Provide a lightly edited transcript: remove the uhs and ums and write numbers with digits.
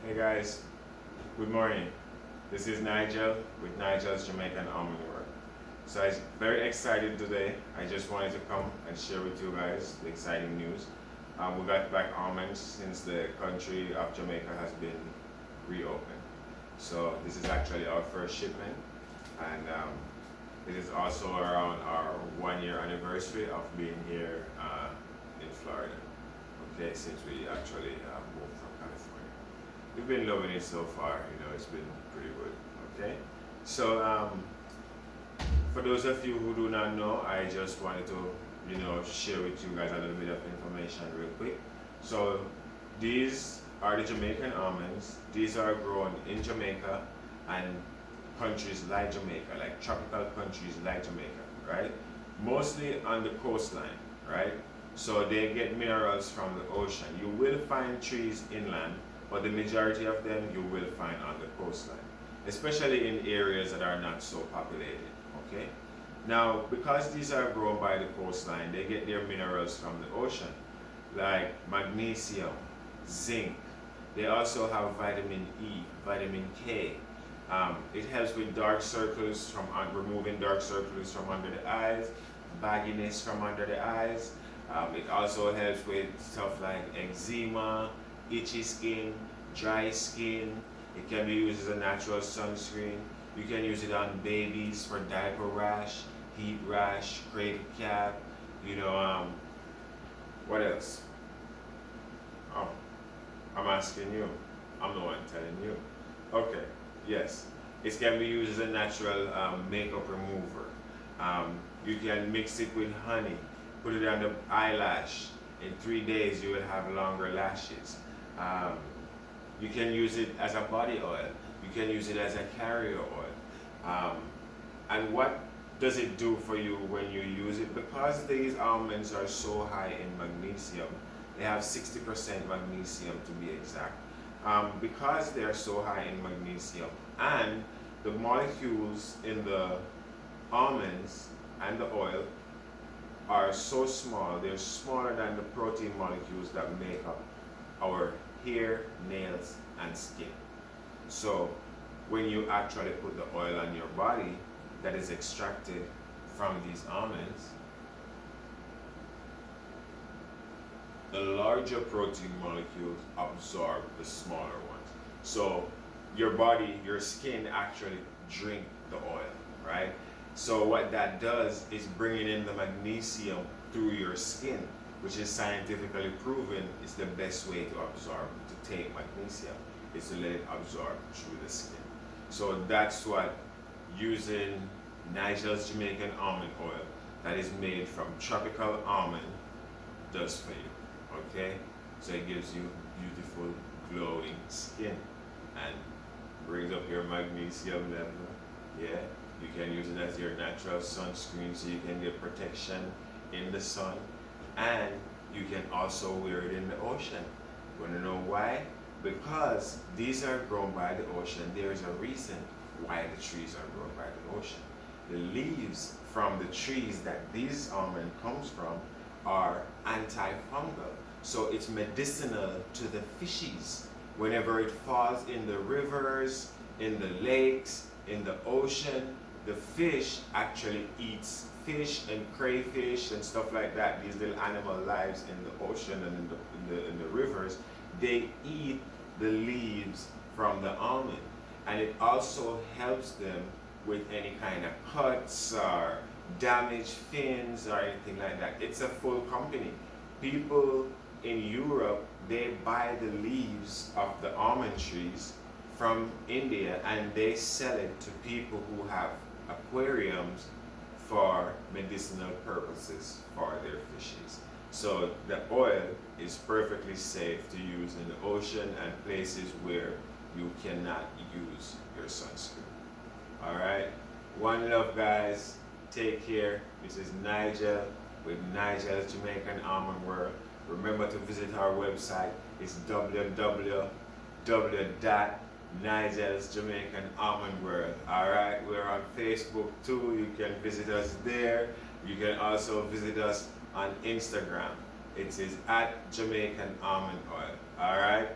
Hey guys, good morning. This is Nigel with Nigel's Jamaican Almond World. So I'm very excited today. I just wanted to come and share with you guys the exciting news. We got back almonds since the country of Jamaica has been reopened. So this is actually our first shipment, and it is also around our 1 year anniversary of being here in Florida. Okay, since we actually moved from California. We've been loving it so far, it's been pretty good. Okay, so for those of you who do not know, I just wanted to, share with you guys a little bit of information real quick. So these are the Jamaican almonds. These are grown in Jamaica and countries like Jamaica, like tropical countries like Jamaica, right? Mostly on the coastline, right? So they get minerals from the ocean. You will find trees inland, but the majority of them you will find on the coastline, especially in areas that are not so populated, okay? Now, because these are grown by the coastline, they get their minerals from the ocean, like magnesium, zinc. They also have vitamin E, vitamin K. It helps with dark circles, removing dark circles from under the eyes, bagginess from under the eyes. It also helps with stuff like eczema, itchy skin, dry skin. It can be used as a natural sunscreen. You can use it on babies for diaper rash, heat rash, cradle cap. What else? Oh, I'm asking you. I'm the one telling you. Okay, yes. It can be used as a natural makeup remover. You can mix it with honey, put it on the eyelash. In 3 days, you will have longer lashes. You can use it as a body oil. You can use it as a carrier oil. And what does it do for you when you use it? Because these almonds are so high in magnesium, they have 60% magnesium to be exact. Because they are so high in magnesium, and the molecules in the almonds and the oil are so small, they're smaller than the protein molecules that make up our hair, nails, and skin. So when you actually put the oil on your body that is extracted from these almonds, the larger protein molecules absorb the smaller ones. So your body, your skin actually drink the oil, right? So what that does is bringing in the magnesium through your skin, which is scientifically proven is the best way to absorb, to take magnesium, is to let it absorb through the skin. So that's what using Nigel's Jamaican almond oil that is made from tropical almond does for you, okay? So it gives you beautiful glowing skin and brings up your magnesium level, yeah? You can use it as your natural sunscreen so you can get protection in the sun, and you can also wear it in the ocean. You want to know why? Because these are grown by the ocean. There is a reason why the trees are grown by the ocean. The leaves from the trees that these almond comes from are antifungal, so it's medicinal to the fishes. Whenever it falls in the rivers, in the lakes, in the ocean, the fish actually eats fish and crayfish and stuff like that. These little animal lives in the ocean and in the rivers, they eat the leaves from the almond, and it also helps them with any kind of cuts or damaged fins or anything like that. It's a full company. People in Europe, they buy the leaves of the almond trees from India and they sell it to people who have aquariums for medicinal purposes for their fishes. So the oil is perfectly safe to use in the ocean and places where you cannot use your sunscreen. Alright? One love, guys. Take care. This is Nigel with Nigel's Jamaican Almond World. Remember to visit our website. It's www.Nigel's Jamaican Almond World. Alright, we're on Facebook too. You can visit us there. You can also visit us on Instagram. It is at Jamaican Almond Oil. Alright?